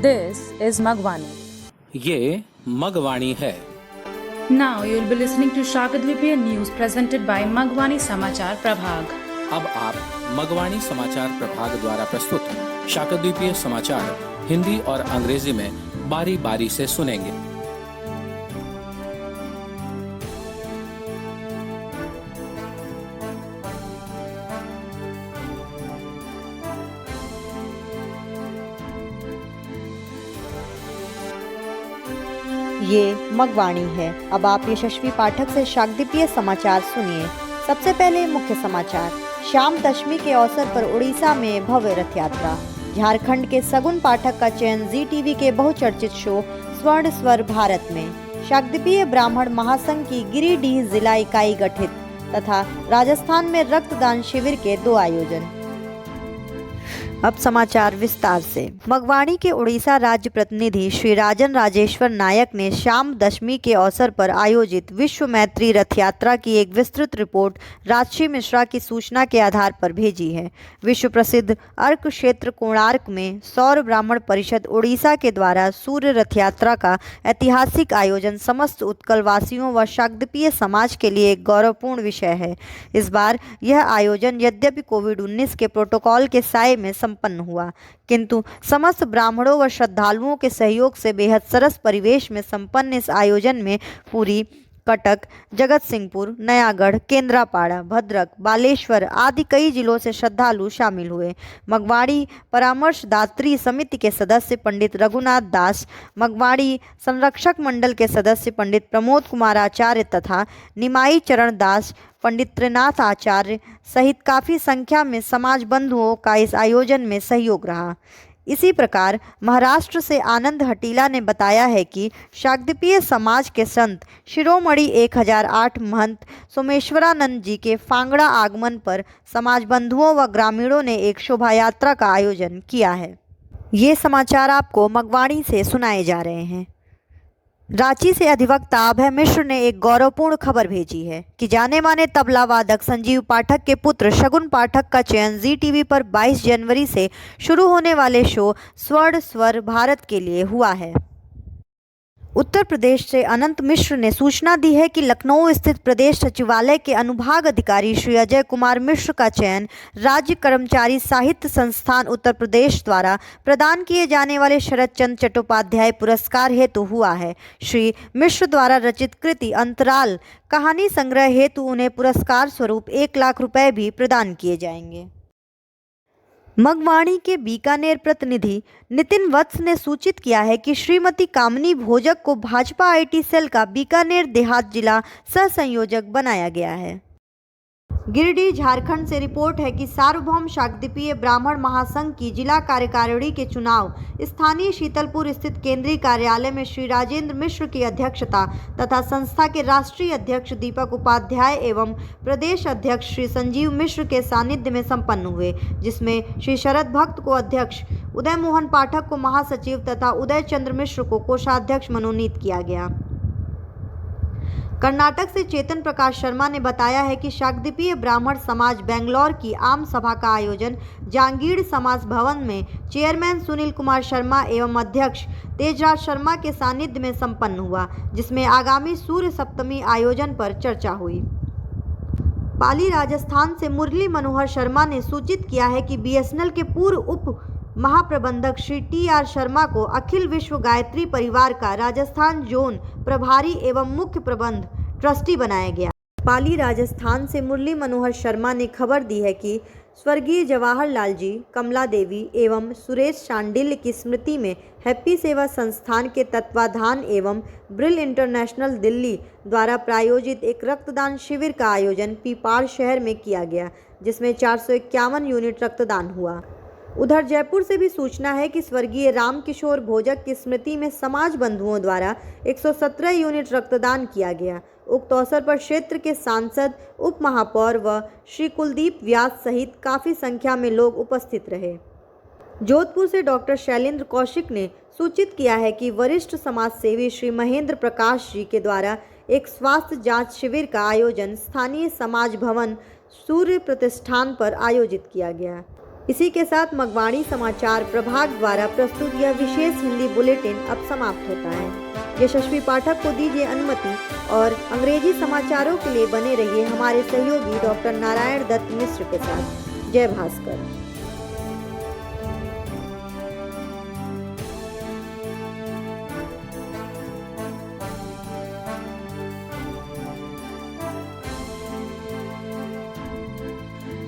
This is Magvani. ये मगवाणी है। Now you will be listening to Shakadvipiya news presented by Magvani Samachar Prabhag. अब आप मगवाणी समाचार प्रभाग द्वारा प्रस्तुत शाकद्वीपीय समाचार हिंदी और अंग्रेजी में बारी बारी से सुनेंगे। ये मगवाणी है। अब आप यशस्वी पाठक से शाकद्वीपीय समाचार सुनिए। सबसे पहले मुख्य समाचार। शाम दशमी के अवसर पर उड़ीसा में भव्य रथ यात्रा। झारखंड के सगुन पाठक का चयन जी टीवी के बहुचर्चित शो स्वर्ण स्वर भारत में। शाकद्वीपीय ब्राह्मण महासंघ की गिरिडीह जिला इकाई गठित तथा राजस्थान में रक्तदान शिविर के 2 आयोजन। अब समाचार विस्तार से। मगवाणी के उड़ीसा राज्य प्रतिनिधि श्री राजन राजेश्वर नायक ने शाम दशमी के अवसर पर आयोजित विश्व मैत्री रथ यात्रा की एक विस्तृत रिपोर्ट राजश्री मिश्रा की सूचना के आधार पर भेजी है। विश्व प्रसिद्ध अर्क क्षेत्र कोणार्क में सौर ब्राह्मण परिषद उड़ीसा के द्वारा सूर्य रथ यात्रा का ऐतिहासिक आयोजन समस्त उत्कलवासियों व शाकद्वीपीय समाज के लिए एक गौरवपूर्ण विषय है। इस बार यह आयोजन यद्यपि कोविड-19 के प्रोटोकॉल के साये में संपन्न हुआ, किंतु समस्त ब्राह्मणों व श्रद्धालुओं के सहयोग से बेहद सरस परिवेश में संपन्न इस आयोजन में पुरी, कटक, जगत सिंहपुर, नयागढ़, केंद्रापाड़ा, भद्रक, बालेश्वर आदि कई जिलों से श्रद्धालु शामिल हुए। मगवाड़ी परामर्शदात्री समिति के सदस्य पंडित रघुनाथ दास, मगवाड़ी संरक्षक मंडल के सदस्य पंडित प्रमोद कुमार आचार्य तथा निमाई चरण दास, पंडित त्रिनाथ आचार्य सहित काफ़ी संख्या में समाज बंधुओं का इस आयोजन में सहयोग रहा। इसी प्रकार महाराष्ट्र से आनंद हटीला ने बताया है कि शाकद्वीपीय समाज के संत शिरोमणि 1008 महंत सोमेश्वरानंद जी के फांगड़ा आगमन पर समाज बंधुओं व ग्रामीणों ने एक शोभा यात्रा का आयोजन किया है। ये समाचार आपको मगवाणी से सुनाए जा रहे हैं। रांची से अधिवक्ता अभय मिश्र ने एक गौरवपूर्ण खबर भेजी है कि जाने माने तबला वादक संजीव पाठक के पुत्र शगुन पाठक का चयन जी टीवी पर 22 जनवरी से शुरू होने वाले शो स्वर्ण स्वर भारत के लिए हुआ है। उत्तर प्रदेश से अनंत मिश्र ने सूचना दी है कि लखनऊ स्थित प्रदेश सचिवालय के अनुभाग अधिकारी श्री अजय कुमार मिश्र का चयन राज्य कर्मचारी साहित्य संस्थान उत्तर प्रदेश द्वारा प्रदान किए जाने वाले शरद चंद्र चट्टोपाध्याय पुरस्कार हेतु हुआ है। श्री मिश्र द्वारा रचित कृति अंतराल कहानी संग्रह हेतु उन्हें पुरस्कार स्वरूप 1 लाख रुपए भी प्रदान किए जाएंगे। मगवाणी के बीकानेर प्रतिनिधि नितिन वत्स ने सूचित किया है कि श्रीमती कामनी भोजक को भाजपा आईटी सेल का बीकानेर देहात जिला सह संयोजक बनाया गया है। गिरिडीह झारखंड से रिपोर्ट है कि सार्वभौम शाकद्वीपीय ब्राह्मण महासंघ की जिला कार्यकारिणी के चुनाव स्थानीय शीतलपुर स्थित केंद्रीय कार्यालय में श्री राजेंद्र मिश्र की अध्यक्षता तथा संस्था के राष्ट्रीय अध्यक्ष दीपक उपाध्याय एवं प्रदेश अध्यक्ष श्री संजीव मिश्र के सानिध्य में संपन्न हुए, जिसमें श्री शरद भक्त को अध्यक्ष, उदय मोहन पाठक को महासचिव तथा उदय चंद्र मिश्र को कोषाध्यक्ष मनोनीत किया गया। कर्नाटक से चेतन प्रकाश शर्मा ने बताया है कि शाकद्वीपीय ब्राह्मण समाज बेंगलौर की आम सभा का आयोजन जांगीड़ समाज भवन में चेयरमैन सुनील कुमार शर्मा एवं अध्यक्ष तेजराज शर्मा के सानिध्य में संपन्न हुआ, जिसमें आगामी सूर्य सप्तमी आयोजन पर चर्चा हुई। पाली राजस्थान से मुरली मनोहर शर्मा ने सूचित किया है कि बीएसएनएल के पूर्व उप महाप्रबंधक श्री टी.आर. शर्मा को अखिल विश्व गायत्री परिवार का राजस्थान जोन प्रभारी एवं मुख्य प्रबंध ट्रस्टी बनाया गया। पाली राजस्थान से मुरली मनोहर शर्मा ने खबर दी है कि स्वर्गीय जवाहरलाल जी, कमला देवी एवं सुरेश शांडिल्य की स्मृति में हैप्पी सेवा संस्थान के तत्वाधान एवं ब्रिल इंटरनेशनल दिल्ली द्वारा प्रायोजित एक रक्तदान शिविर का आयोजन पीपाड़ शहर में किया गया, जिसमें 451 यूनिट रक्तदान हुआ। उधर जयपुर से भी सूचना है कि स्वर्गीय रामकिशोर भोजक की स्मृति में समाज बंधुओं द्वारा 117 यूनिट रक्तदान किया गया। उक्त अवसर पर क्षेत्र के सांसद, उप महापौर व श्री कुलदीप व्यास सहित काफ़ी संख्या में लोग उपस्थित रहे। जोधपुर से डॉक्टर शैलेंद्र कौशिक ने सूचित किया है कि वरिष्ठ समाजसेवी श्री महेंद्र प्रकाश जी के द्वारा एक स्वास्थ्य जांच शिविर का आयोजन स्थानीय समाज भवन सूर्य प्रतिष्ठान पर आयोजित किया गया। इसी के साथ मगवाणी समाचार प्रभाग द्वारा प्रस्तुत यह विशेष हिंदी बुलेटिन अब समाप्त होता है। यशस्वी पाठक को दीजिए अनुमति और अंग्रेजी समाचारों के लिए बने रहिए हमारे सहयोगी डॉक्टर नारायण दत्त मिश्र के साथ। जय Bhaskar.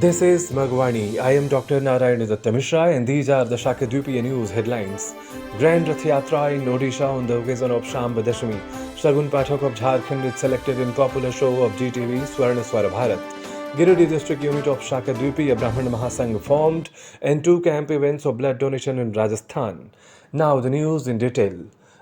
This is Magwani. I am Dr. Narayan Datta Mishra and these are the Shakadvipiya News headlines. Grand Rath Yatra in Odisha on the occasion of Shamba Dashami. Shagun Pathak of Jharkhand is selected in popular show of GTV Swarna Swara Bharat. Giridih district unit of Shakadvipiya Brahman Mahasangh formed and 2 camp events of blood donation in Rajasthan. Now the news in detail.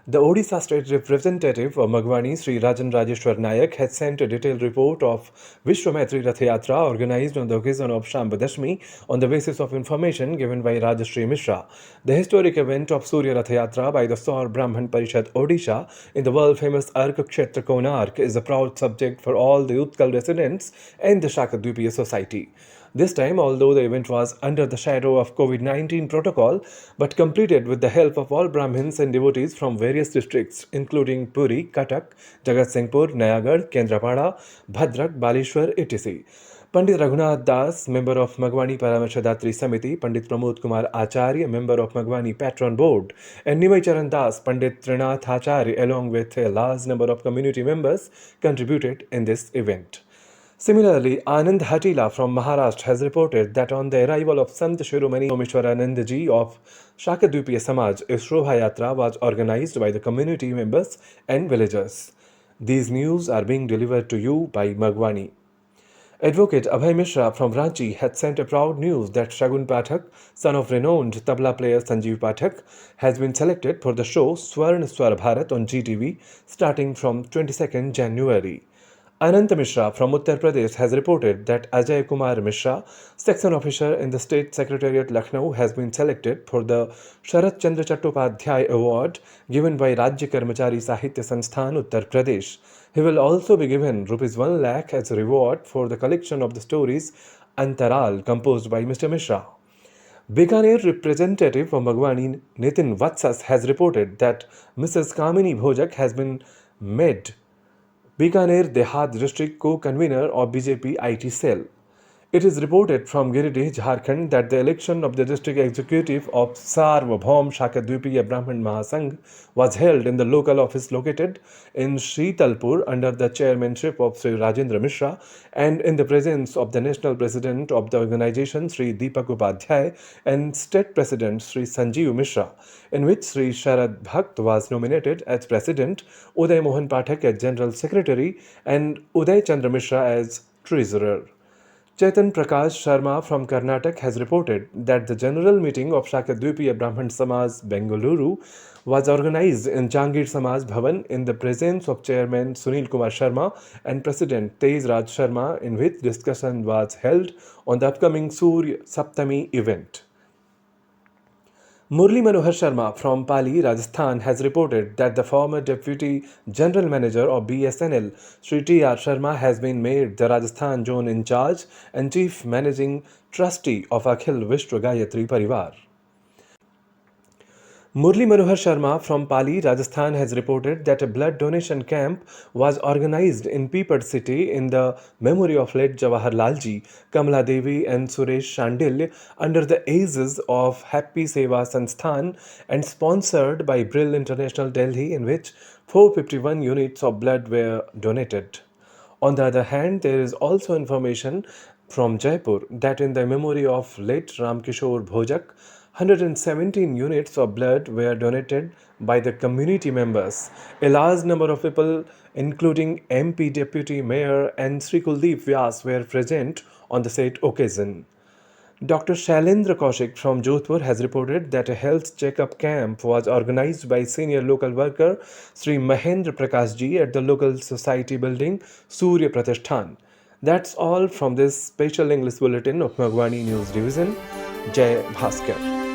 The Odisha State Representative of Magwani, Sri Rajan Rajeshwar Nayak, has sent a detailed report of Vishwamaitri Rath Yatra organized on the occasion of Shamba Dashami on the basis of information given by Rajashri Mishra. The historic event of Surya Rath Yatra by the Saur Brahman Parishad Odisha in the world-famous Arka Kshetra Konark is a proud subject for all the Utkal residents and the Shakadvipiya society. This time, although the event was under the shadow of COVID-19 protocol, but completed with the help of all Brahmins and devotees from various districts, including Puri, Cuttack, Jagatsinghpur, Nayagarh, Kendrapada, Bhadrak, Baleshwar, etc. Pandit Raghunath Das, member of Magwani Paramarshadaत्री Samiti, Pandit Pramod Kumar Acharya, member of Magwani Patron Board, and Nimai Charan Das, Pandit Trinath Acharya, along with a large number of community members, contributed in this event. Similarly, Anand Hatila from Maharashtra has reported that on the arrival of Sant Shiromani Someshwaranand Ji of Shakadvipiya Samaj, a Shobha Yatra was organized by the community members and villagers. These news are being delivered to you by Magwani. Advocate Abhay Mishra from Ranchi had sent a proud news that Shagun Pathak, son of renowned tabla player Sanjeev Pathak, has been selected for the show Swarna Swara Bharat on GTV starting from 22nd January. Anant Mishra from Uttar Pradesh has reported that Ajay Kumar Mishra, section officer in the State Secretariat Lucknow, has been selected for the Sharat Chandra Chattopadhyay Award given by Rajya Karmachari Sahitya Sansthan, Uttar Pradesh. He will also be given ₹1 lakh as a reward for the collection of the stories Antaral composed by Mr. Mishra. Bikaner representative of Magwani Nitin Vatsas has reported that Mrs. Kamini Bhojak has been made Bikaner Dehat district co-convener of BJP IT cell. It is reported from Giridih, Jharkhand that the election of the district executive of Sarvabhaum Shakadvipiya Brahman Mahasangh was held in the local office located in Sheetalpur under the chairmanship of Sri Rajendra Mishra and in the presence of the national president of the organization Sri Deepak Upadhyay and state president Sri Sanjeev Mishra, in which Sri Sharad Bhakt was nominated as president, Uday Mohan Pathak as general secretary and Uday Chandra Mishra as treasurer. Chetan Prakash Sharma from Karnataka has reported that the general meeting of Shakadvipiya Brahman Samaj Bengaluru was organized in Jangir Samaj Bhavan in the presence of Chairman Sunil Kumar Sharma and President Tej Raj Sharma, in which discussion was held on the upcoming Surya Saptami event. Murli Manohar Sharma from Pali, Rajasthan has reported that the former Deputy General Manager of BSNL, Sri T.R. Sharma, has been made the Rajasthan Zone in charge and Chief Managing Trustee of Akhil Vishwa Gayatri Parivar. Murli Manohar Sharma from Pali, Rajasthan has reported that a blood donation camp was organized in Peepad city in the memory of late Jawaharlal Ji, Kamala Devi and Suresh Shandil under the aegis of Happy Seva Sansthan and sponsored by Brill International Delhi, in which 451 units of blood were donated. On the other hand, there is also information from Jaipur that in the memory of late Ramkishore Bhojak, 117 units of blood were donated by the community members. A large number of people, including MP Deputy Mayor and Sri Kuldeep Vyas, were present on the said occasion. Dr. Shailendra Kaushik from Jodhpur has reported that a health checkup camp was organized by senior local worker Sri Mahendra Prakash Ji at the local society building Surya Pratishthan. That's all from this special English bulletin of Magwani News Division. Jai Bhaskar.